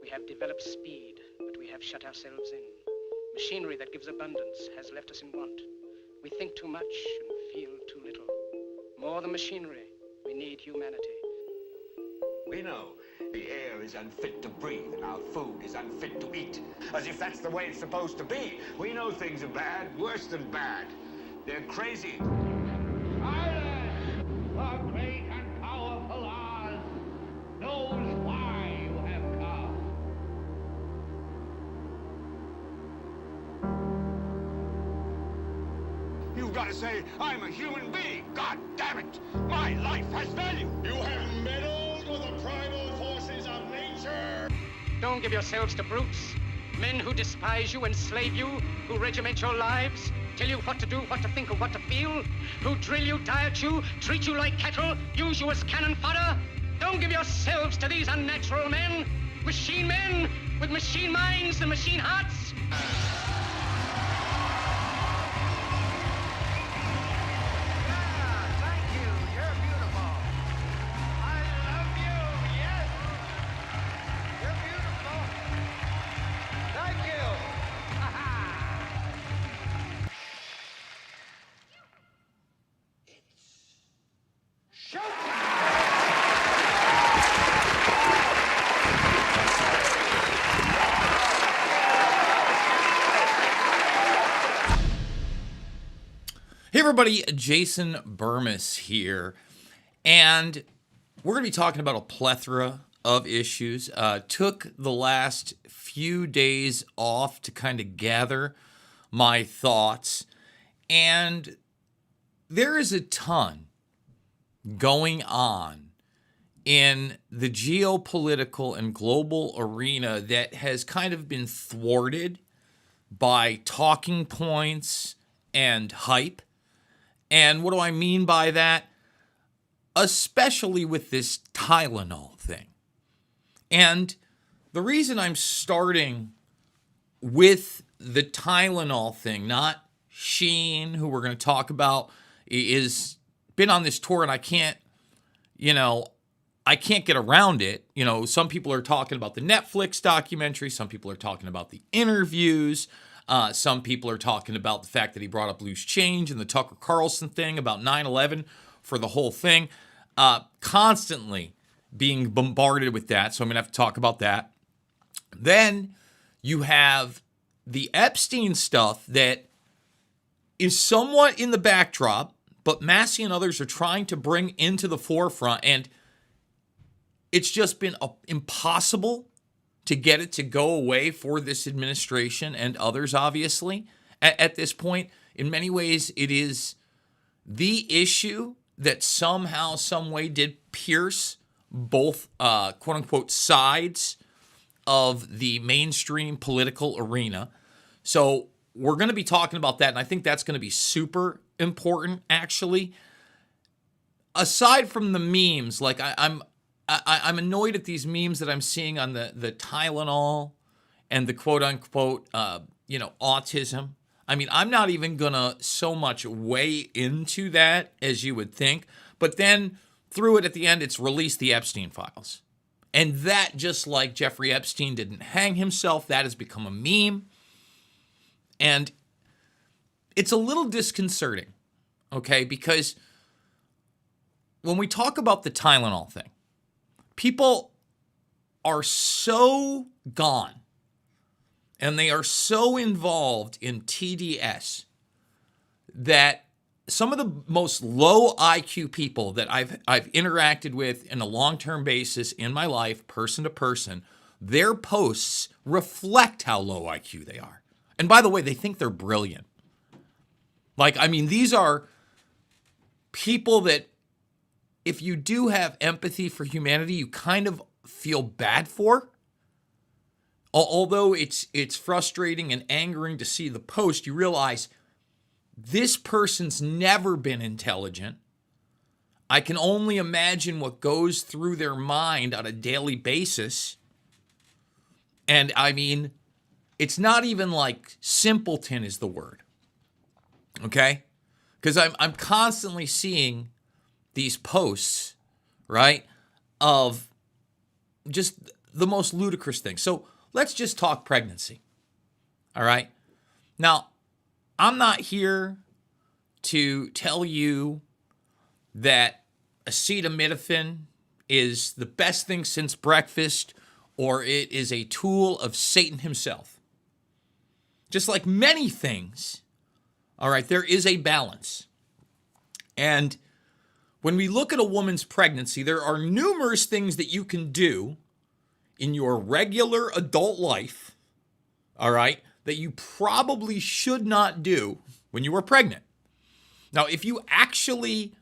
We have developed speed, but we have shut ourselves in. Machinery that gives abundance has left us in want. We think too much and feel too little. More than machinery, we need humanity. We know the air is unfit to breathe and our food is unfit to eat. As if that's the way it's supposed to be. We know things are bad, worse than bad. They're crazy. Silence! The great and powerful Oz knows why you have come. You've got to say, I'm a human being. God damn it. My life has value. You have meddled with the primal forces of nature. Don't give yourselves to brutes. Men who despise you, enslave you, who regiment your lives, tell you what to do, what to think, or what to feel, who drill you, diet you, treat you like cattle, use you as cannon fodder. Don't give yourselves to these unnatural men with machine minds and machine hearts. Hey everybody, Jason Bermas here, and we're going to be talking about a plethora of issues. Took the last few days off to kind of gather my thoughts, and there is a ton going on in the geopolitical and global arena that has kind of been thwarted by talking points and hype. And what do I mean by that? Especially with this Tylenol thing. And the reason I'm starting with the Tylenol thing, not Sheen, who we're going to talk about, is been on this tour and I can't get around it. Some people are talking about the Netflix documentary. Some people are talking about the interviews. Some people are talking about the fact that he brought up loose change and the Tucker Carlson thing about 9/11 for the whole thing. Constantly being bombarded with that, so I'm going to have to talk about that. Then you have the Epstein stuff that is somewhat in the backdrop, but Massie and others are trying to bring into the forefront, and it's just been impossible to get it to go away for this administration and others, obviously. At this point, in many ways, it is the issue that somehow, some way did pierce both, quote-unquote, sides of the mainstream political arena. So we're going to be talking about that, and I think that's going to be super important, actually. Aside from the memes, like I'm annoyed at these memes that I'm seeing on the Tylenol and the quote-unquote, autism. I mean, I'm not even going to so much weigh into that as you would think. But then through it at the end, it's release the Epstein files. And that, just like Jeffrey Epstein didn't hang himself, that has become a meme. And it's a little disconcerting, okay? Because when we talk about the Tylenol thing, people are so gone and they are so involved in TDS that some of the most low IQ people that I've interacted with in a long-term basis in my life, person to person, their posts reflect how low IQ they are. And by the way, they think they're brilliant. These are people that, if you do have empathy for humanity, you kind of feel bad for. Although it's frustrating and angering to see the post, you realize this person's never been intelligent. I can only imagine what goes through their mind on a daily basis. And it's not even like simpleton is the word. Okay? Because I'm constantly seeing these posts, right, of just the most ludicrous things. So let's just talk pregnancy. All right. Now, I'm not here to tell you that acetaminophen is the best thing since breakfast or it is a tool of Satan himself. Just like many things, all right, there is a balance. And when we look at a woman's pregnancy, there are numerous things that you can do in your regular adult life, all right, that you probably should not do when you are pregnant. Now, if you actually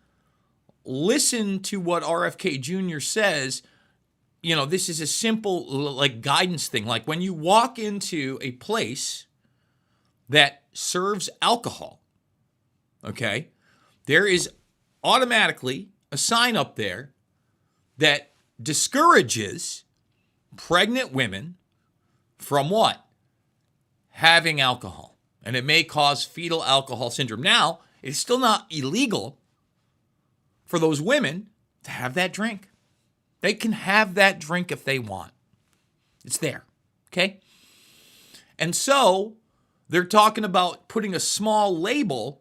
listen to what RFK Jr. says, you know, this is a simple like guidance thing. Like when you walk into a place that serves alcohol, okay, there is automatically a sign up there that discourages pregnant women from what? Having alcohol. And it may cause fetal alcohol syndrome. Now, it's still not illegal for those women to have that drink. They can have that drink if they want. It's there, okay? And so they're talking about putting a small label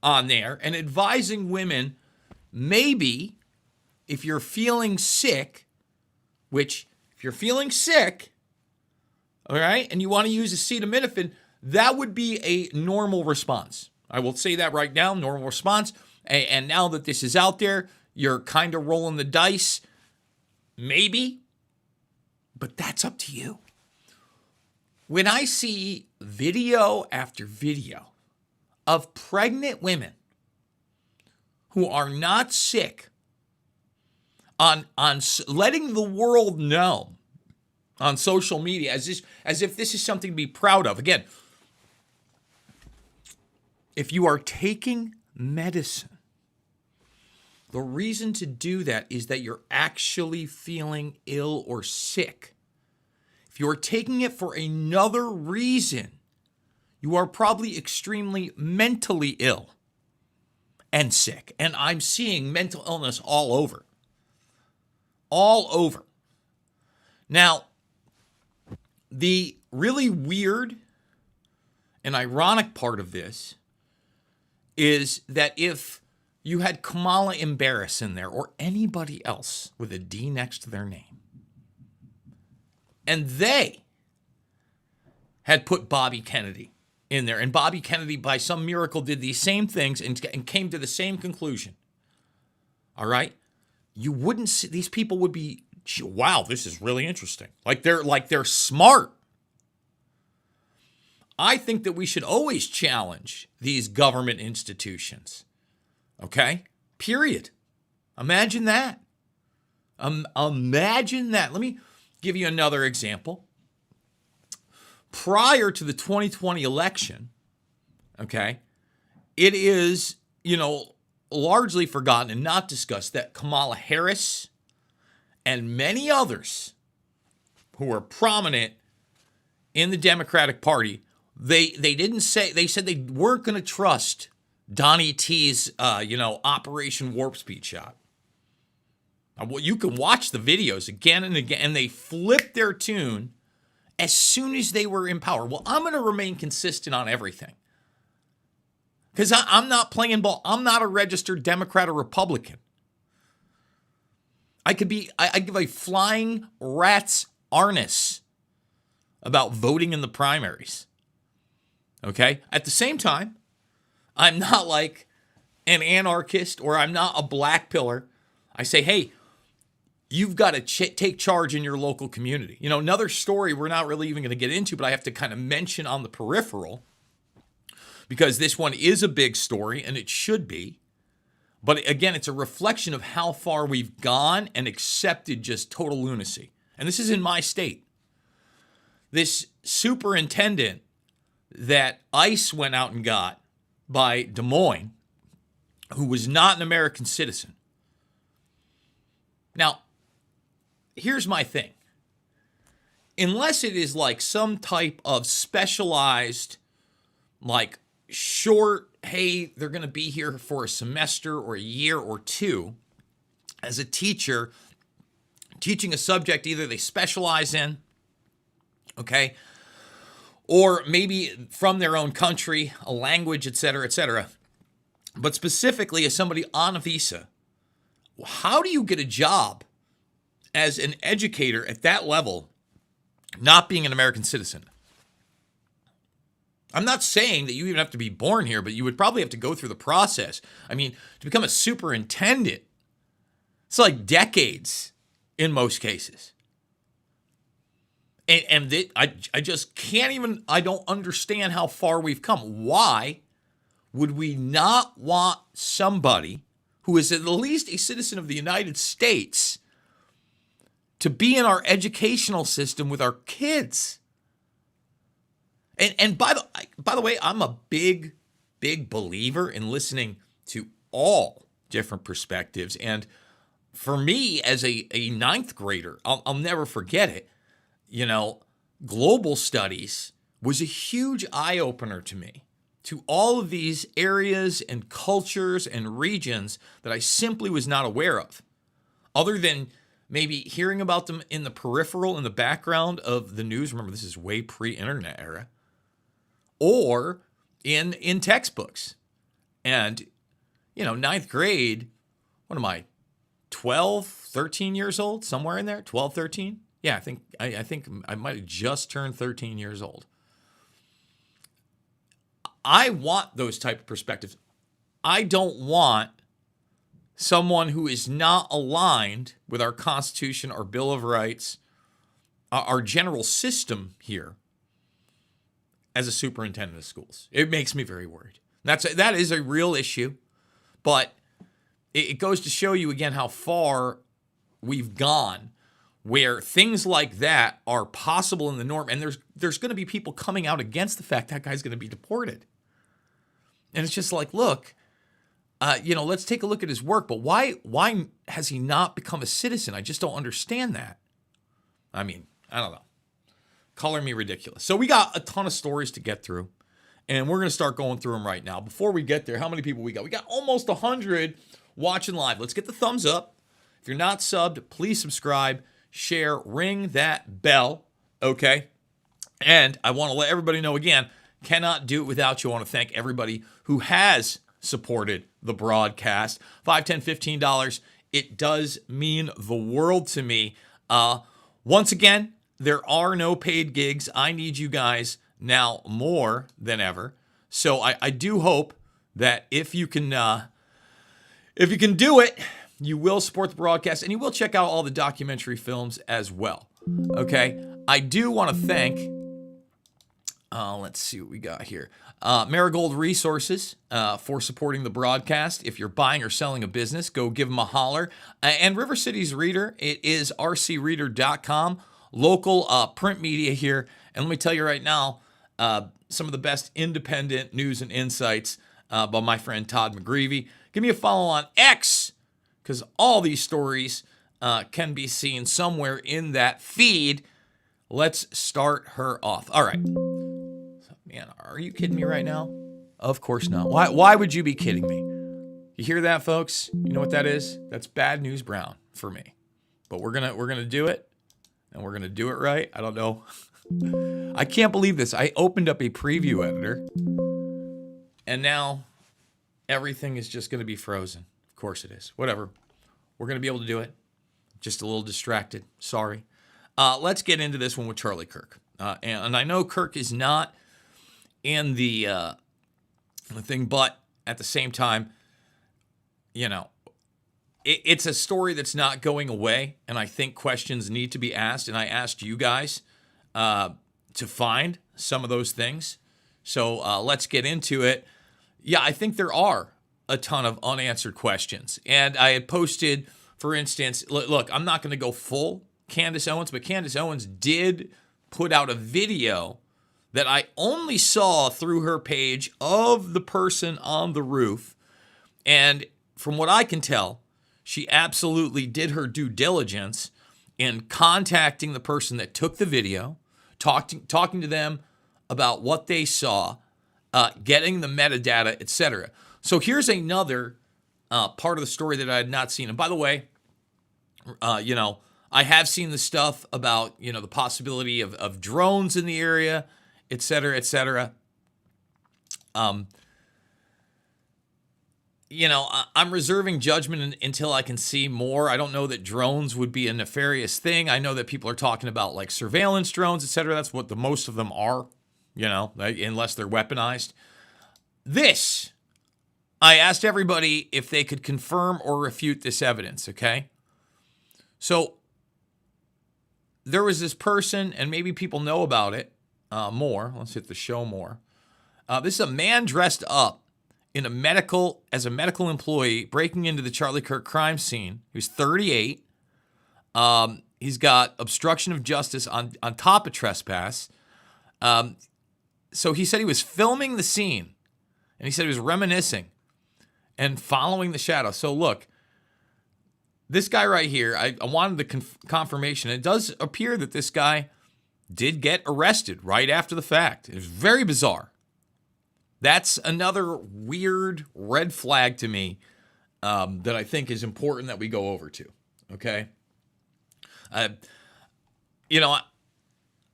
on there and advising women, maybe if you're feeling sick, which if you're feeling sick, all right, and you want to use acetaminophen, that would be a normal response. I will say that right now, normal response. And now that this is out there, you're kind of rolling the dice. Maybe, but that's up to you. When I see video after video of pregnant women who are not sick on letting the world know on social media as if this is something to be proud of. Again, if you are taking medicine, the reason to do that is that you're actually feeling ill or sick. If you're taking it for another reason, you are probably extremely mentally ill and sick. And I'm seeing mental illness all over. All over. Now, the really weird and ironic part of this is that if you had Kamala Embarrass in there or anybody else with a D next to their name, and they had put Bobby Kennedy in there, and Bobby Kennedy, by some miracle, did these same things and came to the same conclusion, all right? You wouldn't see, these people would be, wow, this is really interesting. Like they're smart. I think that we should always challenge these government institutions. Okay? Period. Imagine that. Imagine that. Let me give you another example. Prior to the 2020 election, okay, it is, largely forgotten and not discussed that Kamala Harris and many others who were prominent in the Democratic Party, they said they weren't going to trust Donnie T's, Operation Warp Speed shot. Now, you can watch the videos again and again, and they flipped their tune as soon as they were in power. Well, I'm going to remain consistent on everything. Because I'm not playing ball. I'm not a registered Democrat or Republican. I give a flying rat's arnis about voting in the primaries. Okay? At the same time, I'm not like an anarchist or I'm not a black pillar. I say, hey, you've got to take charge in your local community. Another story we're not really even going to get into, but I have to kind of mention on the peripheral because this one is a big story and it should be. But again, it's a reflection of how far we've gone and accepted just total lunacy. And this is in my state. This superintendent that ICE went out and got by Des Moines, who was not an American citizen. Now, here's my thing. Unless it is like some type of specialized, like short, hey, they're going to be here for a semester or a year or two as a teacher teaching a subject either they specialize in, okay, or maybe from their own country, a language, et cetera, but specifically as somebody on a visa, how do you get a job as an educator at that level, not being an American citizen? I'm not saying that you even have to be born here, but you would probably have to go through the process. I mean, to become a superintendent, it's like decades in most cases. I just can't even, I don't understand how far we've come. Why would we not want somebody who is at least a citizen of the United States to be in our educational system with our kids? And by the way, I'm a big believer in listening to all different perspectives. And for me, as a ninth grader, I'll never forget it. You know, global studies was a huge eye-opener to me, to all of these areas and cultures and regions that I simply was not aware of, other than maybe hearing about them in the peripheral, in the background of the news. Remember, this is way pre-internet era. Or in textbooks. And, you know, ninth grade, what am I, 12, 13 years old? Somewhere in there? 12, 13? Yeah, I think I might have just turned 13 years old. I want those type of perspectives. I don't want someone who is not aligned with our Constitution, our Bill of Rights, our general system here as a superintendent of schools. It makes me very worried. That is a real issue, but it goes to show you again how far we've gone, where things like that are possible in the norm, and there's going to be people coming out against the fact that guy's going to be deported. And it's just like, look, let's take a look at his work, but why has he not become a citizen? I just don't understand that. I mean, I don't know. Color me ridiculous. So we got a ton of stories to get through, and we're going to start going through them right now. Before we get there, how many people we got? We got almost 100 watching live. Let's get the thumbs up. If you're not subbed, please subscribe, share, ring that bell, okay? And I want to let everybody know again, cannot do it without you. I want to thank everybody who has supported the broadcast. $5, $10, $15. It does mean the world to me. Once again, there are no paid gigs. I need you guys now more than ever. So I do hope that if you can do it, you will support the broadcast and you will check out all the documentary films as well. Okay. I do want to thank, let's see what we got here. Marigold Resources for supporting the broadcast. If you're buying or selling a business, go give them a holler. And River City's Reader, it is rcreader.com. Local print media here. And let me tell you right now, some of the best independent news and insights by my friend Todd McGreevy. Give me a follow on X, because all these stories can be seen somewhere in that feed. Let's start her off. All right. Man, are you kidding me right now? Of course not. Why would you be kidding me? You hear that, folks? You know what that is? That's Bad News Brown for me. But we're gonna do it. And we're going to do it right. I don't know. I can't believe this. I opened up a preview editor. And now everything is just going to be frozen. Of course it is. Whatever. We're going to be able to do it. Just a little distracted. Sorry. Let's get into this one with Charlie Kirk. And I know Kirk is not in the thing, but at the same time, you know, it's a story that's not going away, and I think questions need to be asked, and I asked you guys to find some of those things. So let's get into it. Yeah, I think there are a ton of unanswered questions, and I had posted, for instance, look, I'm not going to go full Candace Owens, but Candace Owens did put out a video that I only saw through her page of the person on the roof, and from what I can tell, she absolutely did her due diligence in contacting the person that took the video, talking to them about what they saw, getting the metadata, etc. So here's another part of the story that I had not seen. And by the way, I have seen the stuff about, you know, the possibility of drones in the area, et cetera, et cetera. You know, I'm reserving judgment until I can see more. I don't know that drones would be a nefarious thing. I know that people are talking about like surveillance drones, et cetera. That's what the most of them are, you know, unless they're weaponized. I asked everybody if they could confirm or refute this evidence, okay? So there was this person, and maybe people know about it more. Let's hit the show more. This is a man dressed up as a medical employee breaking into the Charlie Kirk crime scene. He was 38. He's got obstruction of justice on top of trespass. So he said he was filming the scene, and he said he was reminiscing and following the shadow. So look, this guy right here, I wanted the confirmation. It does appear that this guy did get arrested right after the fact. It was very bizarre. That's another weird red flag to me that I think is important that we go over to, okay? You know,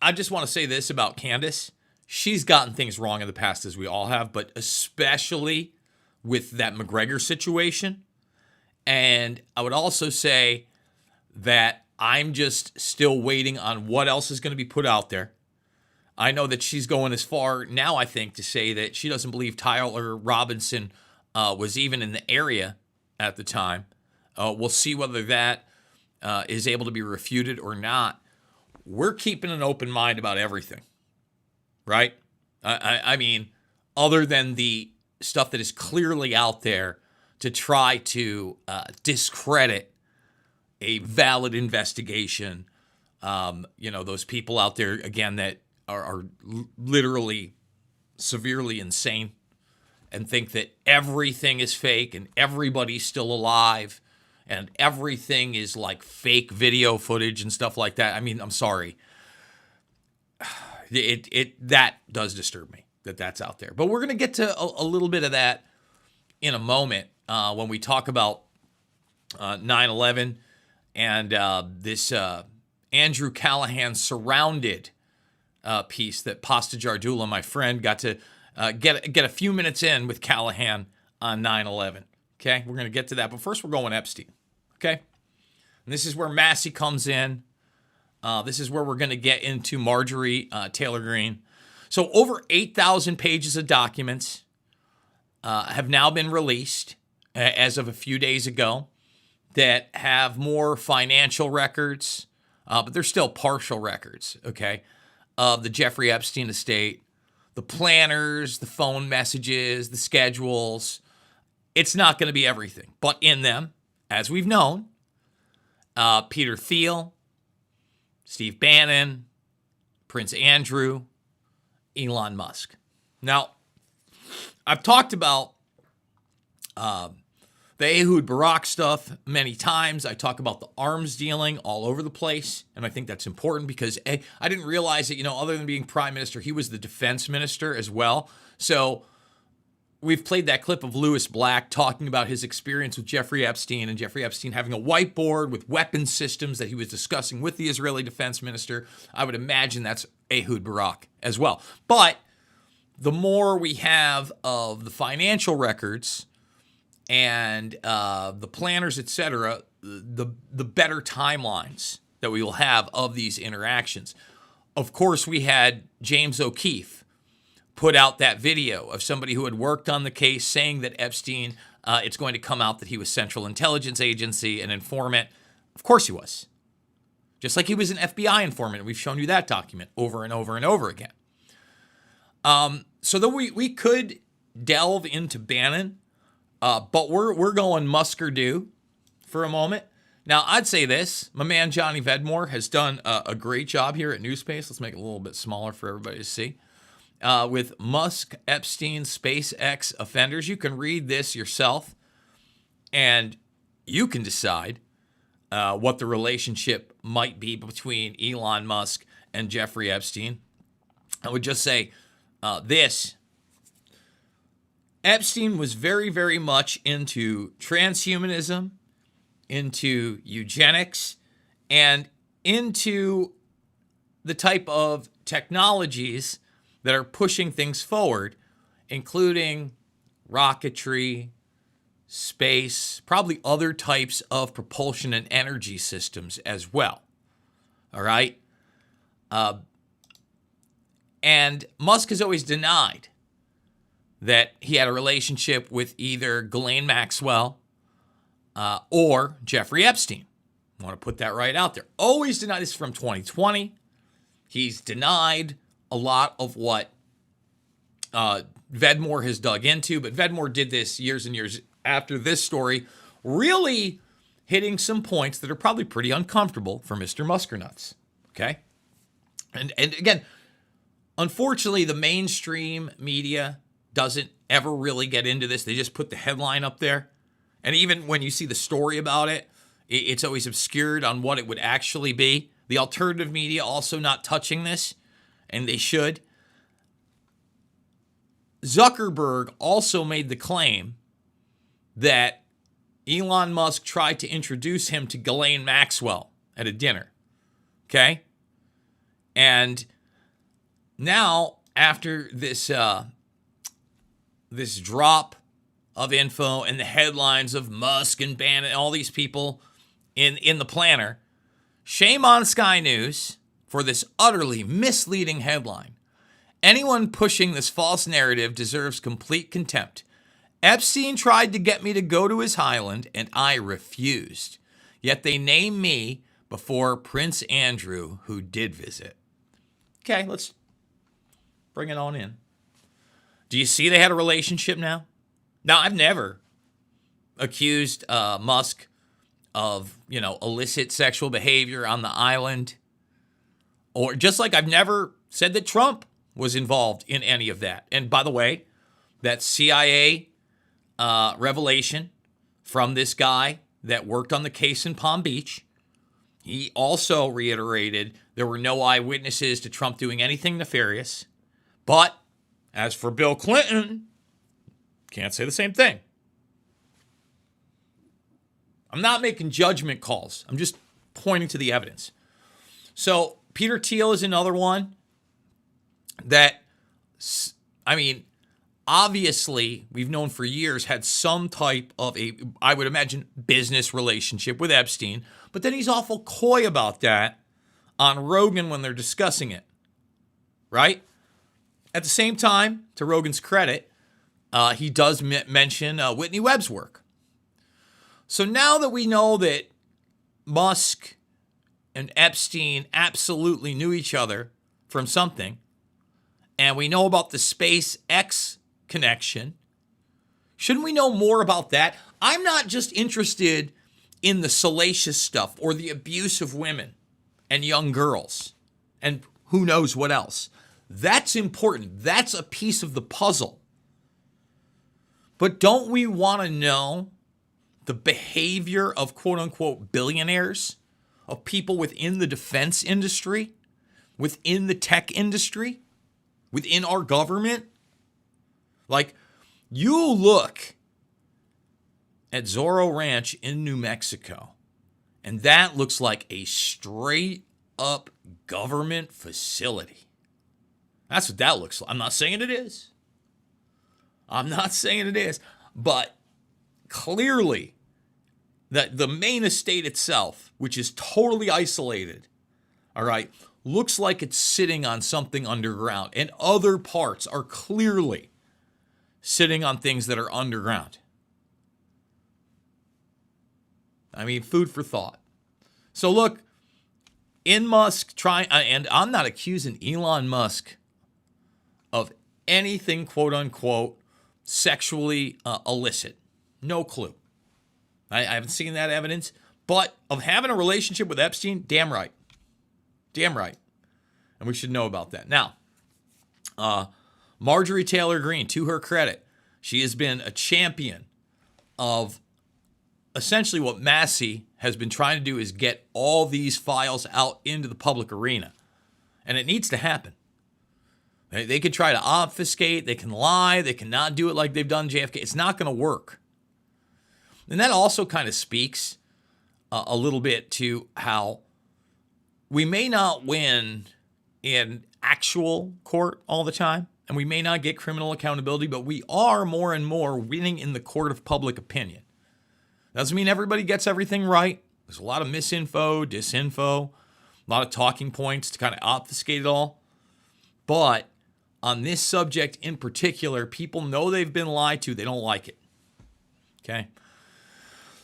I just want to say this about Candace. She's gotten things wrong in the past, as we all have, but especially with that McGregor situation. And I would also say that I'm just still waiting on what else is going to be put out there. I know that she's going as far now, I think, to say that she doesn't believe Tyler Robinson was even in the area at the time. We'll see whether that is able to be refuted or not. We're keeping an open mind about everything, right? I mean, other than the stuff that is clearly out there to try to discredit a valid investigation. You know, those people out there, again, that are literally severely insane and think that everything is fake and everybody's still alive and everything is like fake video footage and stuff like that. I mean, I'm sorry. That does disturb me that that's out there. But we're going to get to a little bit of that in a moment when we talk about 9/11 and this Andrew Callahan surrounded piece that Pasta Jardula, my friend, got to get a few minutes in with Callahan on 9/11. Okay, we're going to get to that, but first we're going Epstein. Okay, and this is where Massie comes in. This is where we're going to get into Marjorie Taylor Greene. So over 8,000 pages of documents have now been released as of a few days ago that have more financial records, but they're still partial records, okay, of the Jeffrey Epstein estate, the planners, the phone messages, the schedules. It's not going to be everything, but in them, as we've known, Peter Thiel, Steve Bannon, Prince Andrew, Elon Musk. Now, I've talked about the Ehud Barak stuff many times. I talk about the arms dealing all over the place, and I think that's important because I didn't realize that, you know, other than being prime minister, he was the defense minister as well. So we've played that clip of Lewis Black talking about his experience with Jeffrey Epstein and Jeffrey Epstein having a whiteboard with weapons systems that he was discussing with the Israeli defense minister. I would imagine that's Ehud Barak as well. But the more we have of the financial records and the planners, etc., the better timelines that we will have of these interactions. Of course, we had James O'Keefe put out that video of somebody who had worked on the case saying that Epstein, it's going to come out that he was Central Intelligence Agency, an informant. Of course he was. Just like he was an FBI informant. We've shown you that document over and over and over again. So then we could delve into Bannon, but we're going Musk or do for a moment. Now, I'd say this. My man Johnny Vedmore has done a great job here at Newspace. Let's make it a little bit smaller for everybody to see. With Musk, Epstein, SpaceX offenders. You can read this yourself, and you can decide what the relationship might be between Elon Musk and Jeffrey Epstein. I would just say this. Epstein was very, very much into transhumanism, into eugenics, and into the type of technologies that are pushing things forward, including rocketry, space, probably other types of propulsion and energy systems as well. All right? And Musk has always denied that he had a relationship with either Ghislaine Maxwell or Jeffrey Epstein. I want to put that right out there. Always denied. This from 2020. He's denied a lot of what Vedmore has dug into, but Vedmore did this years and years after this story, really hitting some points that are probably pretty uncomfortable for Mr. Muskernuts. Okay? And again, unfortunately, the mainstream media doesn't ever really get into this. They just put the headline up there. And even when you see the story about it, it's always obscured on what it would actually be. The alternative media also not touching this, and they should. Zuckerberg also made the claim that Elon Musk tried to introduce him to Ghislaine Maxwell at a dinner. Okay? And now, after this this drop of info and the headlines of Musk and Bannon, all these people in the planner, shame on Sky News for this utterly misleading headline. Anyone pushing this false narrative deserves complete contempt. Epstein tried to get me to go to his island, and I refused. Yet they named me before Prince Andrew, who did visit. Okay, let's bring it on in. Do you see they had a relationship now? Now, I've never accused Musk of, illicit sexual behavior on the island. Or just like I've never said that Trump was involved in any of that. And by the way, that CIA revelation from this guy that worked on the case in Palm Beach, he also reiterated there were no eyewitnesses to Trump doing anything nefarious. But as for Bill Clinton, can't say the same thing. I'm not making judgment calls. I'm just pointing to the evidence. So Peter Thiel is another one that, obviously we've known for years had some type of I would imagine, business relationship with Epstein, but then he's awful coy about that on Rogan when they're discussing it, right? At the same time, to Rogan's credit, he does mention Whitney Webb's work. So now that we know that Musk and Epstein absolutely knew each other from something, and we know about the SpaceX connection, shouldn't we know more about that? I'm not just interested in the salacious stuff or the abuse of women and young girls and who knows what else. That's important. That's a piece of the puzzle. But don't we want to know the behavior of quote-unquote billionaires, of people within the defense industry, within the tech industry, within our government? Like, you look at Zorro Ranch in New Mexico, and that looks like a straight-up government facility. That's what that looks like. I'm not saying it is. But clearly, that the main estate itself, which is totally isolated, all right, looks like it's sitting on something underground. And other parts are clearly sitting on things that are underground. Food for thought. So look, in Musk and I'm not accusing Elon Musk of anything, quote unquote, sexually illicit. No clue. I haven't seen that evidence. But of having a relationship with Epstein, damn right. Damn right. And we should know about that. Now, Marjorie Taylor Greene, to her credit, she has been a champion of essentially what Massie has been trying to do, is get all these files out into the public arena. And it needs to happen. They could try to obfuscate, they can lie, they cannot do it like they've done JFK. It's not going to work. And that also kind of speaks a little bit to how we may not win in actual court all the time, and we may not get criminal accountability, but we are more and more winning in the court of public opinion. Doesn't mean everybody gets everything right. There's a lot of misinfo, disinfo, a lot of talking points to kind of obfuscate it all. But on this subject in particular, people know they've been lied to. They don't like it. Okay?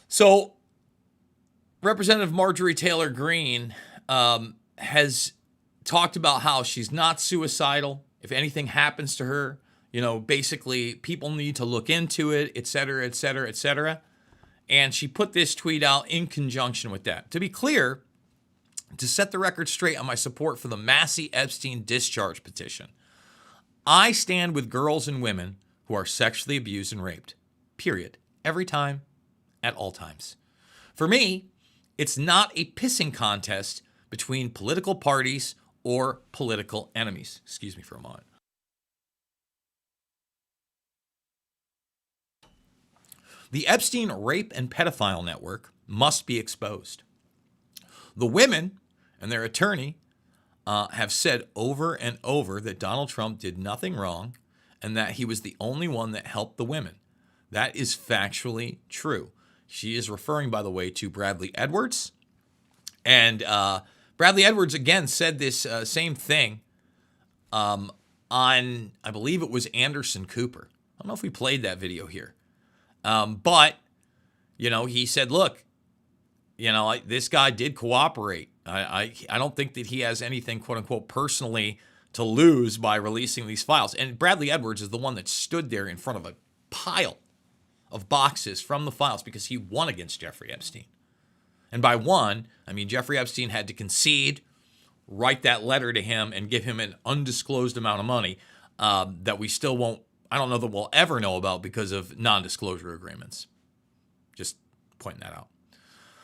So, Representative Marjorie Taylor Greene has talked about how she's not suicidal. If anything happens to her, basically people need to look into it, et cetera, et cetera, et cetera. And she put this tweet out in conjunction with that. To be clear, to set the record straight on my support for the Massie Epstein discharge petition, I stand with girls and women who are sexually abused and raped. Period. Every time, at all times. For me, it's not a pissing contest between political parties or political enemies. Excuse me for a moment. The Epstein rape and pedophile network must be exposed. The women and their attorney have said over and over that Donald Trump did nothing wrong and that he was the only one that helped the women. That is factually true. She is referring, by the way, to Bradley Edwards. And Bradley Edwards, again, said this same thing on, I believe it was Anderson Cooper. I don't know if we played that video here. But, he said, look, this guy did cooperate. I don't think that he has anything, quote unquote, personally to lose by releasing these files. And Bradley Edwards is the one that stood there in front of a pile of boxes from the files because he won against Jeffrey Epstein. And by won, I mean Jeffrey Epstein had to concede, write that letter to him, and give him an undisclosed amount of money that we still won't, I don't know that we'll ever know about because of non-disclosure agreements. Just pointing that out.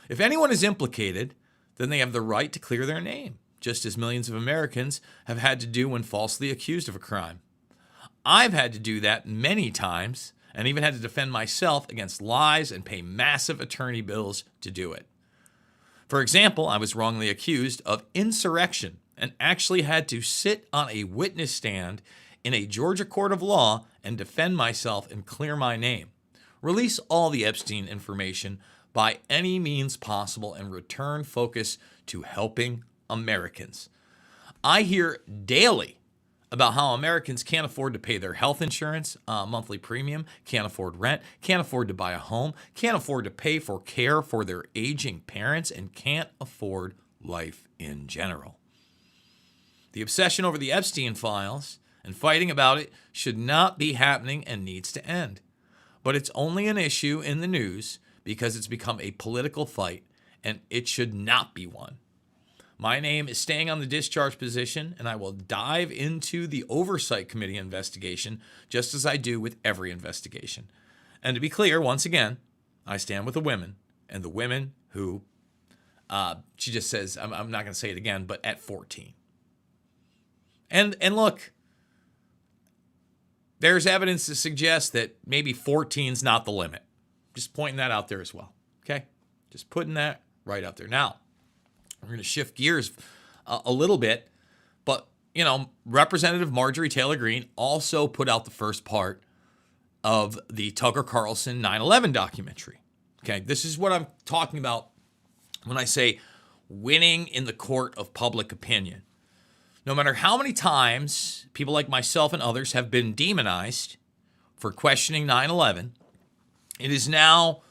If anyone is implicated, then they have the right to clear their name, just as millions of Americans have had to do when falsely accused of a crime. I've had to do that many times and even had to defend myself against lies and pay massive attorney bills to do it. For example, I was wrongly accused of insurrection and actually had to sit on a witness stand in a Georgia court of law and defend myself and clear my name. Release all the Epstein information by any means possible and return focus to helping Americans. I hear daily about how Americans can't afford to pay their health insurance monthly premium, can't afford rent, can't afford to buy a home, can't afford to pay for care for their aging parents, and can't afford life in general. The obsession over the Epstein files and fighting about it should not be happening and needs to end. But it's only an issue in the news because it's become a political fight, and it should not be one. My name is staying on the discharge position, and I will dive into the Oversight Committee investigation just as I do with every investigation. And to be clear, once again, I stand with the women, and the women who, she just says, I'm not going to say it again, but at 14. And look, there's evidence to suggest that maybe 14 is not the limit. Just pointing that out there as well, okay? Just putting that right out there. Now, we're going to shift gears a little bit, but, Representative Marjorie Taylor Greene also put out the first part of the Tucker Carlson 9/11 documentary. Okay, this is what I'm talking about when I say winning in the court of public opinion. No matter how many times people like myself and others have been demonized for questioning 9/11, it has now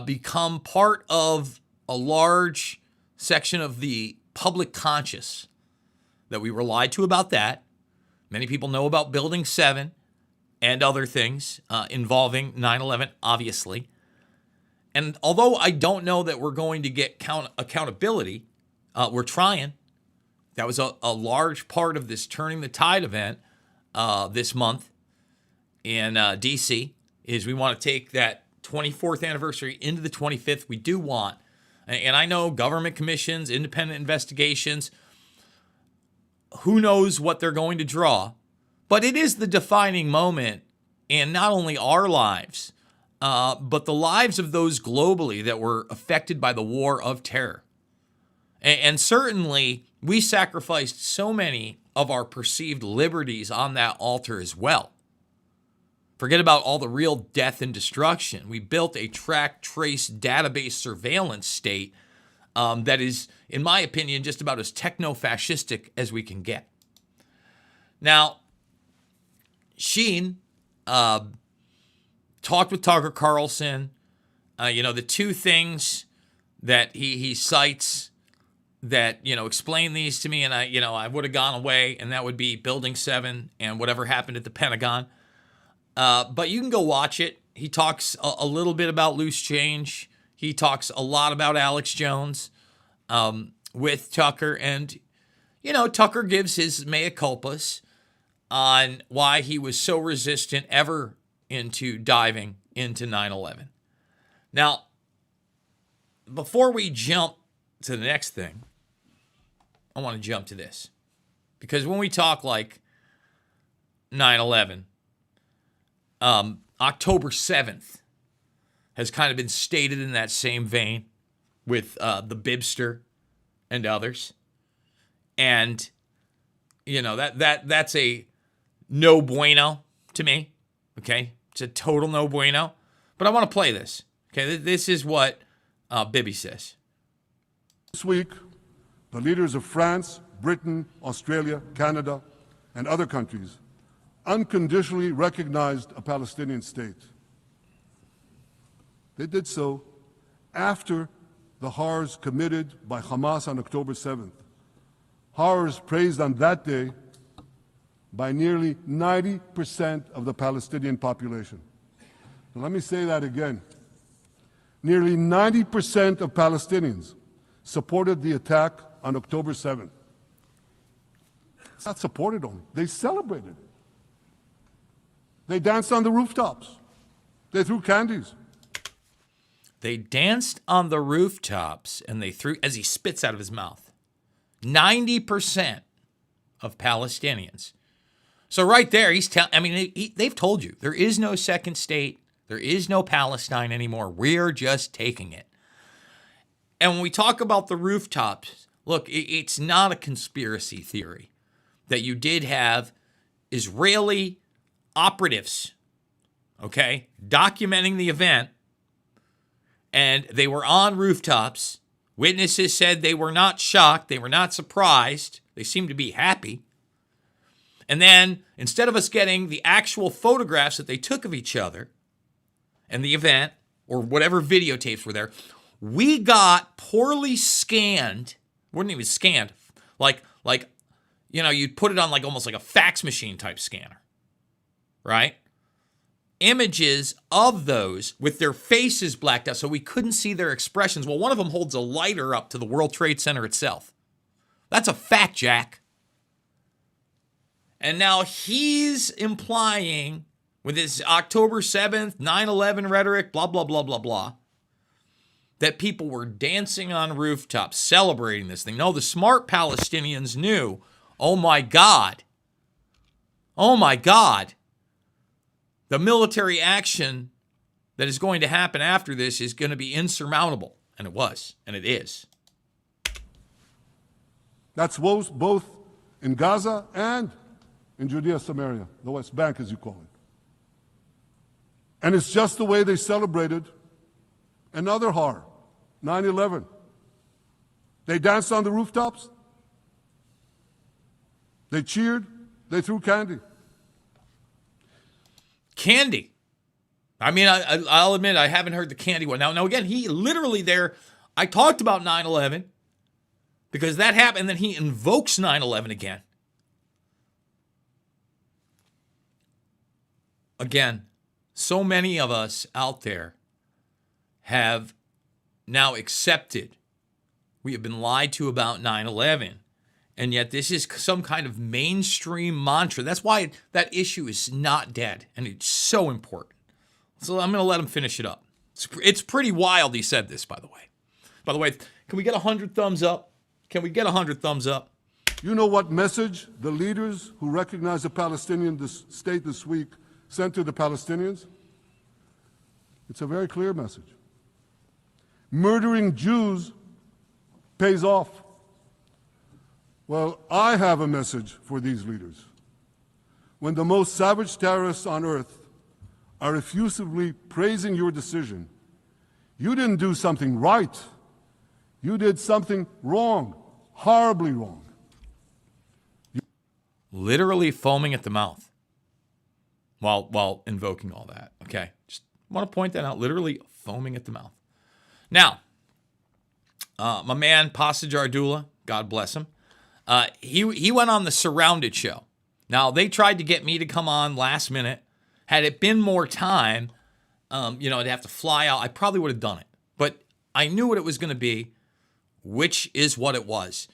become part of a large section of the public conscious that we were lied to about that. Many people know about Building 7 and other things involving 9/11, obviously. And although I don't know that we're going to get accountability, we're trying. That was a large part of this Turning the Tide event this month in D.C., is we want to take that 24th anniversary into the 25th. We do want, and I know government commissions, independent investigations, who knows what they're going to draw, but it is the defining moment in not only our lives, but the lives of those globally that were affected by the war of terror. And certainly, we sacrificed so many of our perceived liberties on that altar as well. Forget about all the real death and destruction. We built a track, trace, database surveillance state that is, in my opinion, just about as techno-fascistic as we can get. Now, Sheen talked with Tucker Carlson. The two things that he cites that, explain these to me, and I would have gone away, and that would be Building 7 and whatever happened at the Pentagon. But you can go watch it. He talks a little bit about loose change. He talks a lot about Alex Jones with Tucker. And, Tucker gives his mea culpas on why he was so resistant ever into diving into 9/11. Now, before we jump to the next thing, I want to jump to this. Because when we talk like 9/11, October 7th has kind of been stated in that same vein with the Bibster and others. And, that's a no bueno to me. Okay? It's a total no bueno. But I want to play this. Okay? This is what Bibby says. This week, the leaders of France, Britain, Australia, Canada, and other countries unconditionally recognized a Palestinian state. They did so after the horrors committed by Hamas on October 7th. Horrors praised on that day by nearly 90% of the Palestinian population. Now, let me say that again. Nearly 90% of Palestinians supported the attack on October 7th. It's not supported only, they celebrated it. They danced on the rooftops. They threw candies. They danced on the rooftops and they threw, as he spits out of his mouth, 90% of Palestinians. So right there, they've told you, there is no second state. There is no Palestine anymore. We're just taking it. And when we talk about the rooftops, look, it's not a conspiracy theory that you did have Israeli operatives, okay, documenting the event, and they were on rooftops. Witnesses said they were not shocked, they were not surprised, they seemed to be happy. And then, instead of us getting the actual photographs that they took of each other and the event, or whatever videotapes were there, we got poorly scanned, wasn't even scanned, you'd put it on almost like a fax machine type scanner. Right? Images of those with their faces blacked out so we couldn't see their expressions. Well, one of them holds a lighter up to the World Trade Center itself. That's a fact, Jack. And now he's implying with his October 7th, 9/11 rhetoric, blah, blah, blah, blah, blah, that people were dancing on rooftops, celebrating this thing. No, the smart Palestinians knew, oh my God, the military action that is going to happen after this is going to be insurmountable. And it was, and it is. That's both in Gaza and in Judea, Samaria, the West Bank, as you call it. And it's just the way they celebrated another horror, 9/11. They danced on the rooftops. They cheered. They threw candy. Candy. I'll admit I haven't heard the candy one. Now again, he literally there, I talked about 9/11 because that happened, and then he invokes 9/11 again. Again, so many of us out there have now accepted we have been lied to about 9/11. And yet this is some kind of mainstream mantra. That's why that issue is not dead. And it's so important. So I'm going to let him finish it up. It's pretty wild he said this, by the way. By the way, can we get 100 thumbs up? Can we get 100 thumbs up? You know what message the leaders who recognize the Palestinian state this week sent to the Palestinians? It's a very clear message. Murdering Jews pays off. Well, I have a message for these leaders. When the most savage terrorists on earth are effusively praising your decision, you didn't do something right. You did something wrong, horribly wrong. Literally foaming at the mouth while invoking all that. Okay, just want to point that out. Literally foaming at the mouth. Now, my man Pasa Jardula, God bless him, he went on the Surrounded show. Now, they tried to get me to come on last minute. Had it been more time, I'd have to fly out. I probably would have done it. But I knew what it was going to be, which is what it was.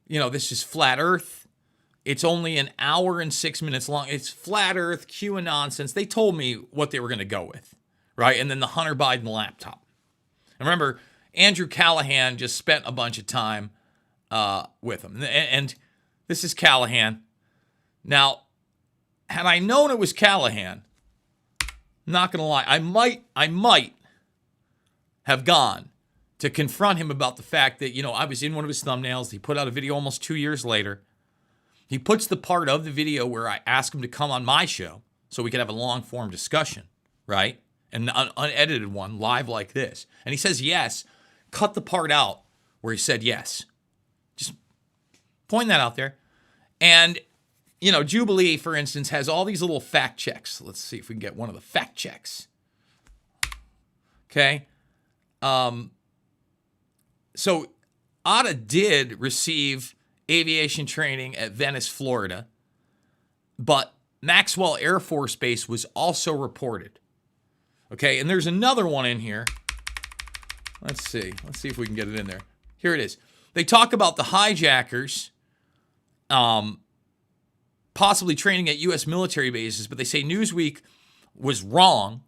This is Flat Earth. It's only an hour and 6 minutes long. It's Flat Earth, QAnon nonsense. They told me what they were going to go with, right? And then the Hunter Biden laptop. And remember, Andrew Callahan just spent a bunch of time with him. And this is Callahan. Now, had I known it was Callahan, not going to lie, I might have gone to confront him about the fact that, I was in one of his thumbnails. He put out a video almost 2 years later. He puts the part of the video where I ask him to come on my show so we could have a long-form discussion, right? An unedited one, live like this. And he says yes. Cut the part out where he said yes. Just point that out there. And, Jubilee, for instance, has all these little fact checks. Let's see if we can get one of the fact checks. Okay. So Atta did receive aviation training at Venice, Florida, but Maxwell Air Force Base was also reported. Okay, and there's another one in here. Let's see if we can get it in there. Here it is. They talk about the hijackers possibly training at U.S. military bases, but they say Newsweek was wrong.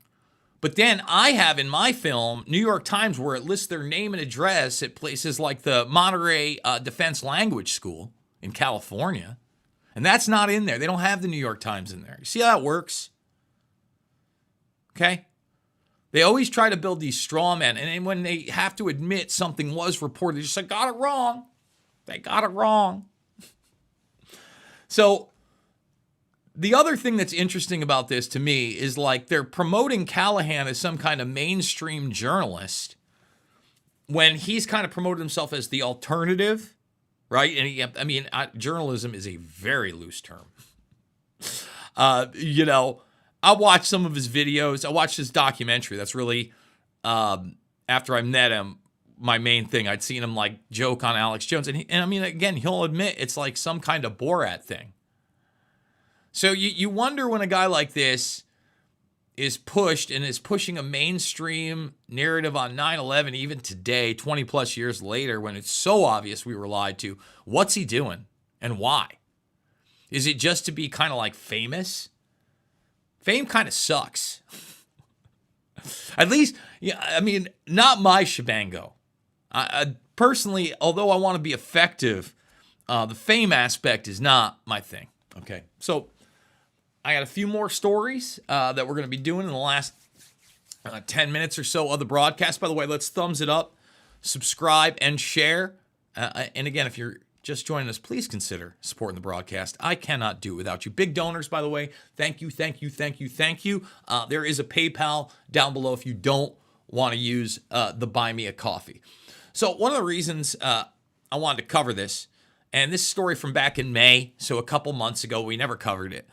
But then I have in my film, New York Times, where it lists their name and address at places like the Monterey Defense Language School in California. And that's not in there. They don't have the New York Times in there. You see how that works? Okay? They always try to build these straw men. And then when they have to admit something was reported, they just say, got it wrong. They got it wrong. So the other thing that's interesting about this to me is like they're promoting Callahan as some kind of mainstream journalist when he's kind of promoted himself as the alternative, right? And journalism is a very loose term. I watched some of his videos. I watched his documentary. That's really, after I met him, my main thing. I'd seen him like joke on Alex Jones. And again, he'll admit it's like some kind of Borat thing. So you wonder when a guy like this is pushed and is pushing a mainstream narrative on 9/11, even today, 20 plus years later, when it's so obvious we were lied to, what's he doing and why? Is it just to be kind of like famous? Fame kind of sucks. At least, not my shebango. I personally, although I want to be effective, the fame aspect is not my thing. Okay, so I got a few more stories that we're going to be doing in the last 10 minutes or so of the broadcast. By the way, let's thumbs it up, subscribe, and share. And again, if you're just joining us, please consider supporting the broadcast. I cannot do it without you. Big donors, by the way, thank you, thank you, thank you, thank you. There is a PayPal down below if you don't want to use the Buy Me a Coffee. So one of the reasons I wanted to cover this, and this story from back in May, so a couple months ago, we never covered it.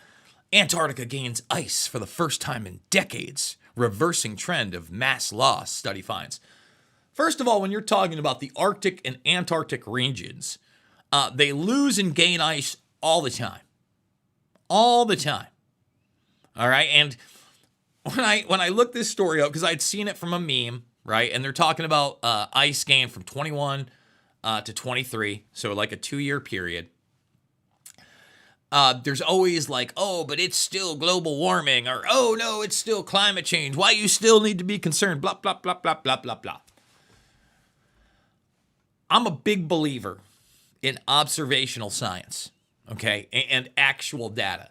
Antarctica gains ice for the first time in decades, reversing trend of mass loss, study finds. First of all, when you're talking about the Arctic and Antarctic regions, they lose and gain ice all the time. All the time. All right, and when I looked this story up, because I'd seen it from a meme, right, and they're talking about ice gain from 21 to 23, so like a 2-year period. There's always like, oh, but it's still global warming, or, oh, no, it's still climate change. Why you still need to be concerned, blah, blah, blah, blah, blah, blah, blah. I'm a big believer in observational science, okay, and actual data.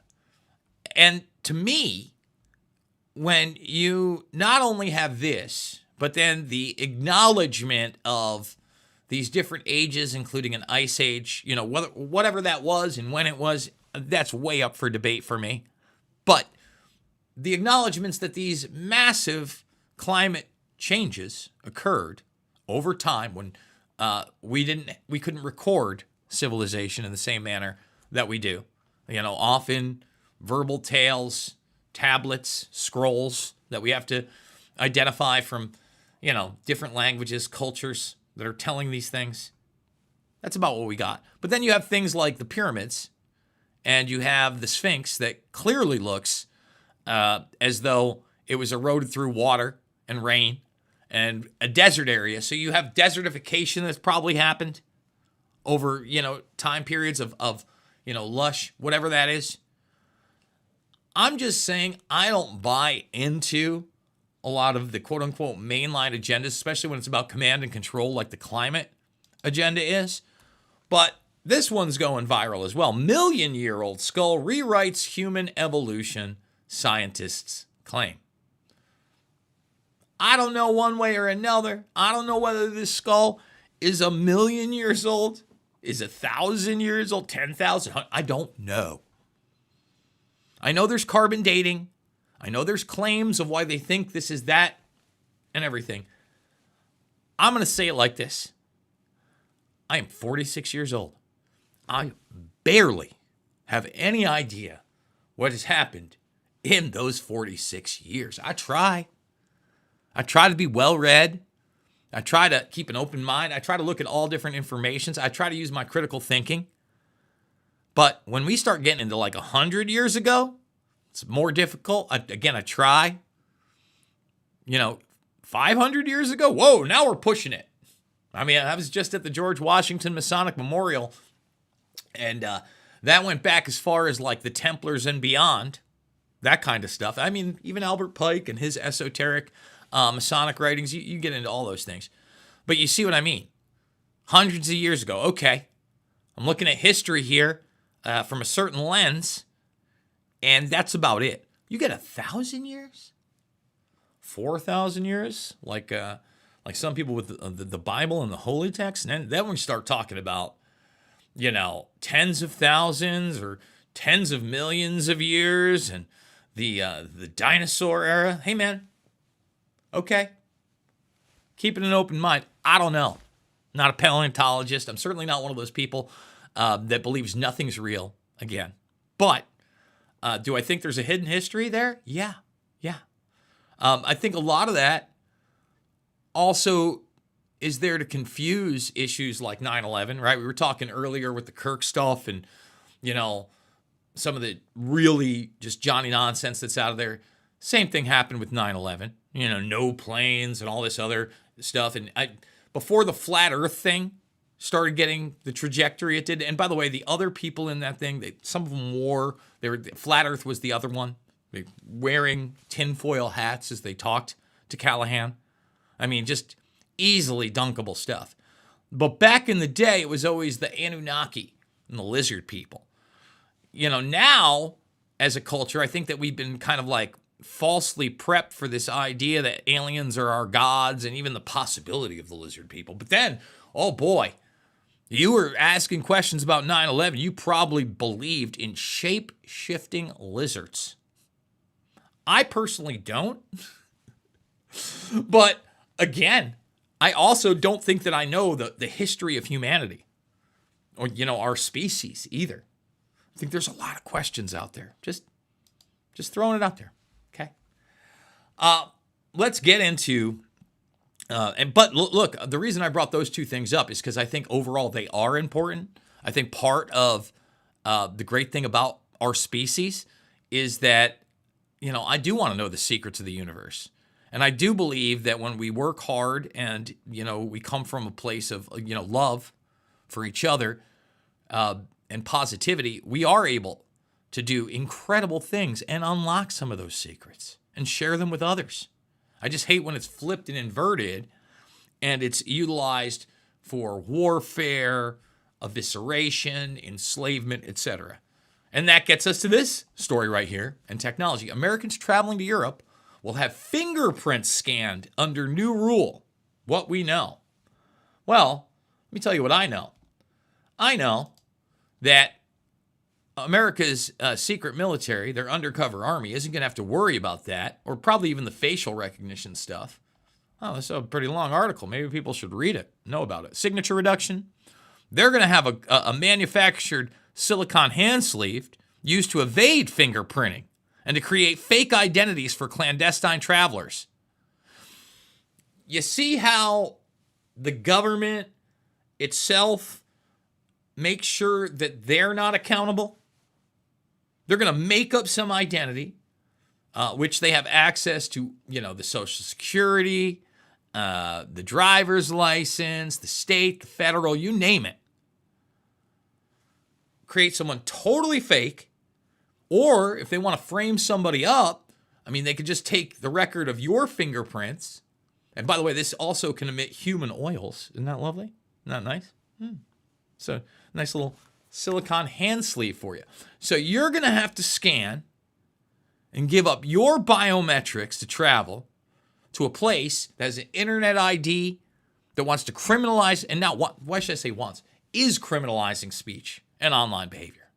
And to me, when you not only have this, but then the acknowledgement of these different ages, including an ice age, whatever that was and when it was, that's way up for debate for me. But the acknowledgments that these massive climate changes occurred over time when we couldn't record civilization in the same manner that we do. Often verbal tales, tablets, scrolls that we have to identify from, different languages, cultures that are telling these things. That's about what we got. But then you have things like the pyramids, and you have the Sphinx that clearly looks as though it was eroded through water and rain and a desert area. So you have desertification that's probably happened over, time periods of lush, whatever that is. I'm just saying I don't buy into a lot of the quote-unquote mainline agendas, especially when it's about command and control like the climate agenda is. But this one's going viral as well. Million-year-old skull rewrites human evolution, scientists claim. I don't know one way or another. I don't know whether this skull is 1,000,000 years old, is 1,000 years old, 10,000. I don't know. I know there's carbon dating. I know there's claims of why they think this is that and everything. I'm going to say it like this. I am 46 years old. I barely have any idea what has happened in those 46 years. I try to be well-read. I try to keep an open mind. I try to look at all different informations. I try to use my critical thinking. But when we start getting into like 100 years ago, it's more difficult. I try. 500 years ago, whoa, now we're pushing it. I mean, I was just at the George Washington Masonic Memorial, and that went back as far as like the Templars and beyond, that kind of stuff. I mean, even Albert Pike and his esoteric Masonic writings, you get into all those things. But you see what I mean. Hundreds of years ago, okay, I'm looking at history here from a certain lens, and that's about it. You get 1,000 years? 4,000 years? Like some people with the Bible and the holy text? And then we start talking about, tens of thousands or tens of millions of years and the dinosaur era. Hey, man. Okay. Keeping an open mind. I don't know. Not a paleontologist. I'm certainly not one of those people that believes nothing's real, again. But do I think there's a hidden history there? Yeah. I think a lot of that also is there to confuse issues like 9/11, right? We were talking earlier with the Kirk stuff and, some of the really just Johnny nonsense that's out of there. Same thing happened with 9/11, no planes and all this other stuff. And before the flat earth thing started getting the trajectory it did, and by the way, the other people in that thing, some of them flat earth was the other one. They wearing tinfoil hats as they talked to Callahan. I mean, just easily dunkable stuff. But back in the day, it was always the Anunnaki and the lizard people. Now, as a culture, I think that we've been kind of like falsely prepped for this idea that aliens are our gods and even the possibility of the lizard people. But then, oh boy, you were asking questions about 9/11. You probably believed in shape-shifting lizards. I personally don't. But again, I also don't think that I know the history of humanity or, our species either. I think there's a lot of questions out there. Just throwing it out there. Okay. Let's get into, but look, the reason I brought those two things up is because I think overall they are important. I think part of the great thing about our species is that, I do want to know the secrets of the universe. And I do believe that when we work hard and, we come from a place of, love for each other and positivity, we are able to do incredible things and unlock some of those secrets and share them with others. I just hate when it's flipped and inverted and it's utilized for warfare, evisceration, enslavement, etc. And that gets us to this story right here in technology. Americans traveling to Europe will have fingerprints scanned under new rule. What we know. Well, Let me tell you what I know. I know that America's secret military, their undercover army, isn't going to have to worry about that, or probably even the facial recognition stuff. Oh, that's a pretty long article. Maybe people should read it, know about it. Signature reduction. They're going to have a manufactured silicone hand sleeve used to evade fingerprinting and to create fake identities for clandestine travelers. You see how the government itself makes sure that they're not accountable? They're going to make up some identity, which they have access to, the Social Security, the driver's license, the state, the federal, you name it. Create someone totally fake, or if they want to frame somebody up, they could just take the record of your fingerprints. And by the way, this also can emit human oils. Isn't that lovely? Isn't that nice? So nice little silicone hand sleeve for you. So you're going to have to scan and give up your biometrics to travel to a place that has an internet ID that wants to criminalize, and now, why should I say wants, is criminalizing speech and online behavior.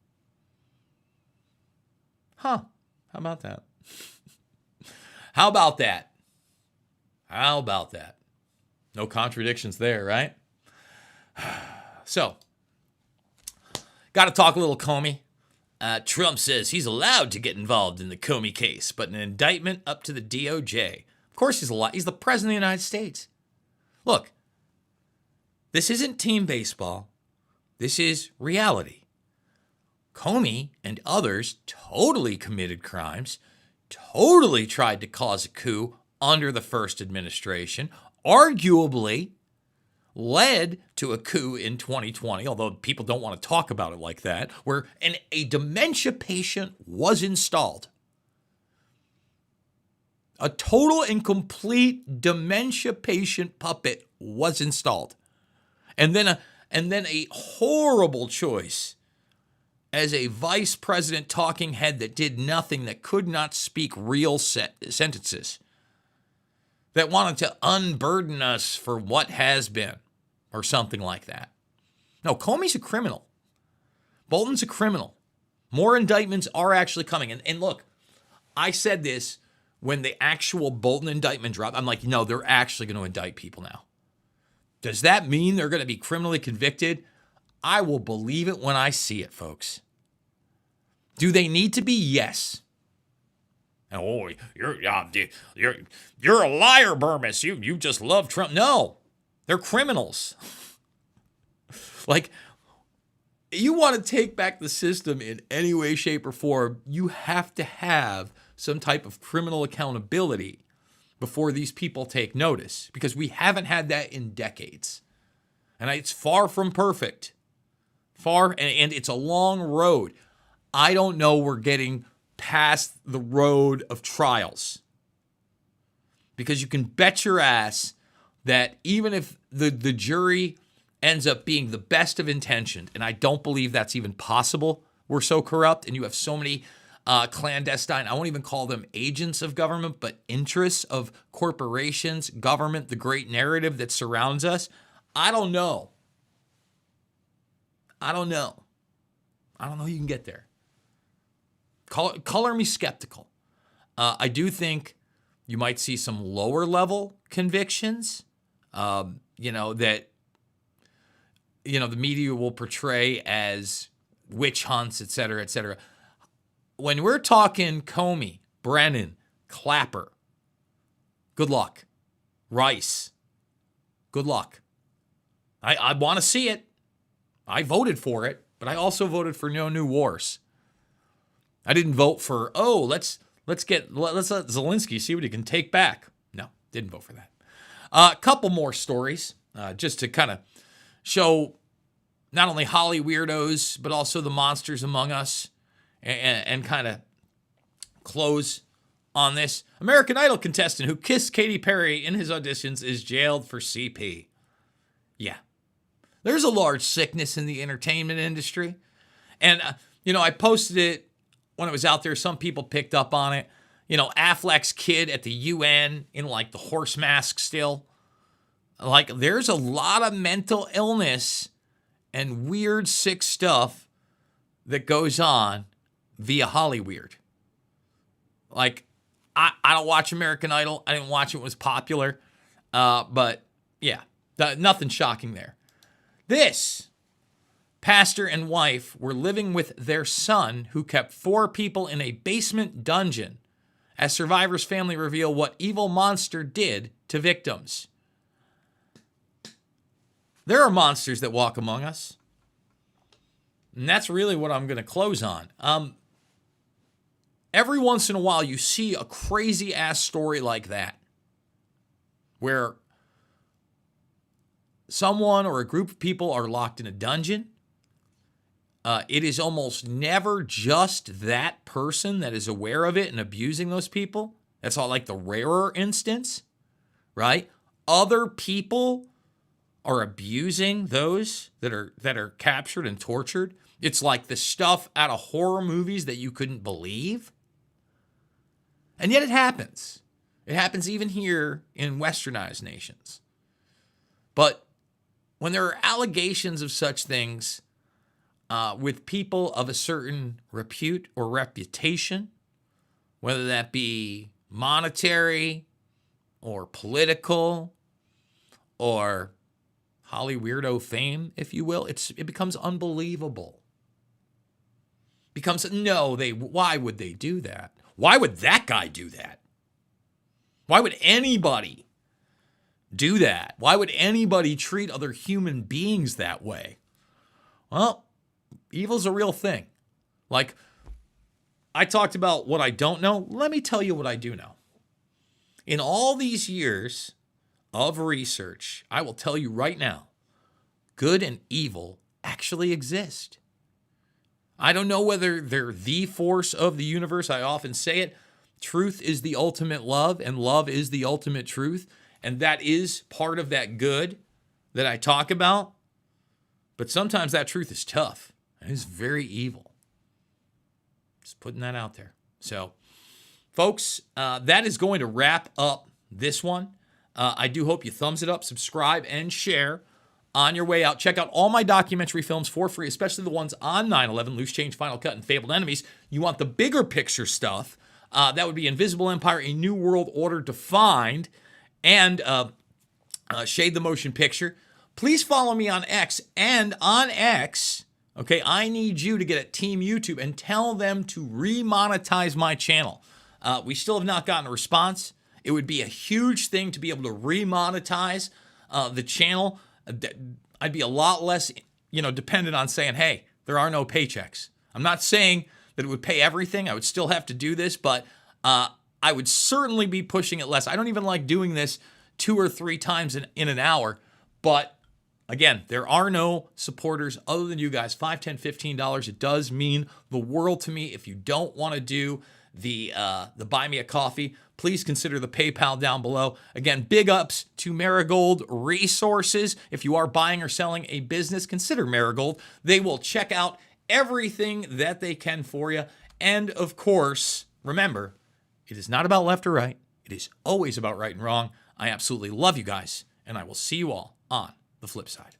How about that? How about that? How about that? No contradictions there, right? So, got to talk a little Comey. Trump says he's allowed to get involved in the Comey case, but an indictment up to the DOJ. Of course he's allowed. He's the president of the United States. Look, this isn't team baseball. This is reality. Comey and others totally committed crimes, totally tried to cause a coup under the first administration, arguably led to a coup in 2020, although people don't want to talk about it like that, where a dementia patient was installed. A total and complete dementia patient puppet was installed. And then a horrible choice as a vice president talking head that did nothing, that could not speak real sentences, that wanted to unburden us for what has been, or something like that. No, Comey's a criminal. Bolton's a criminal. More indictments are actually coming. And look, I said this when the actual Bolton indictment dropped. I'm like, no, they're actually going to indict people now. Does that mean they're going to be criminally convicted? I will believe it when I see it, folks. Do they need to be? Yes. Oh, you're a liar, Bermas. You just love Trump. No, they're criminals. Like, you want to take back the system in any way, shape, or form, you have to have some type of criminal accountability before these people take notice, because we haven't had that in decades. And it's far from perfect. And it's a long road. I don't know we're getting past the road of trials, because you can bet your ass that even if the jury ends up being the best of intentioned, and I don't believe that's even possible, we're so corrupt, and you have so many clandestine, I won't even call them agents of government, but interests of corporations, government, the great narrative that surrounds us. I don't know you can get there. Color me skeptical. I do think you might see some lower level convictions, that, the media will portray as witch hunts, et cetera, et cetera. When we're talking Comey, Brennan, Clapper, good luck. Rice, good luck. I want to see it. I voted for it, but I also voted for no new wars. I didn't vote for, let's let Zelensky see what he can take back. No, didn't vote for that. A couple more stories, just to kind of show not only Holly weirdos, but also the monsters among us, and kind of close on this. American Idol contestant who kissed Katy Perry in his auditions is jailed for CP. Yeah. There's a large sickness in the entertainment industry. And, I posted it when it was out there. Some people picked up on it. Affleck's kid at the UN in like the horse mask still. Like, there's a lot of mental illness and weird, sick stuff that goes on via Hollyweird. Like, I don't watch American Idol. I didn't watch it when it was popular. But, yeah, nothing shocking there. This pastor and wife were living with their son, who kept 4 people in a basement dungeon, as survivors' family reveal what evil monster did to victims. There are monsters that walk among us. And that's really what I'm going to close on. Every once in a while, you see a crazy-ass story like that, where someone or a group of people are locked in a dungeon. It is almost never just that person that is aware of it and abusing those people. That's all like the rarer instance, right? Other people are abusing those that are captured and tortured. It's like the stuff out of horror movies that you couldn't believe. And yet it happens. It happens even here in westernized nations. But when there are allegations of such things with people of a certain repute or reputation, whether that be monetary or political or Hollyweirdo fame, if you will, it becomes unbelievable. Why would they do that? Why would that guy do that? Why would anybody do that? Why would anybody treat other human beings that way? Well, evil's a real thing. Like, I talked about what I don't know. Let me tell you what I do know. In all these years of research, I will tell you right now, good and evil actually exist. I don't know whether they're the force of the universe. I often say it. Truth is the ultimate love, and love is the ultimate truth. And that is part of that good that I talk about. But sometimes that truth is tough. It is very evil. Just putting that out there. So, folks, that is going to wrap up this one. I do hope you thumbs it up, subscribe, and share on your way out. Check out all my documentary films for free, especially the ones on 9/11, Loose Change, Final Cut, and Fabled Enemies. You want the bigger picture stuff. That would be Invisible Empire, A New World Order Defined, and Shade the Motion Picture. Please follow me on X. And on X, okay, I need you to get at Team YouTube and tell them to remonetize my channel. We still have not gotten a response. It would be a huge thing to be able to remonetize the channel. I'd be a lot less, dependent on saying, hey, there are no paychecks. I'm not saying that it would pay everything. I would still have to do this, but I would certainly be pushing it less. I don't even like doing this 2 or 3 times in an hour. But again, there are no supporters other than you guys. $5, $10, $15. It does mean the world to me. If you don't want to do the Buy Me a Coffee, please consider the PayPal down below. Again, big ups to Marigold Resources. If you are buying or selling a business, consider Marigold. They will check out everything that they can for you. And of course, remember, it is not about left or right. It is always about right and wrong. I absolutely love you guys, and I will see you all on the flip side.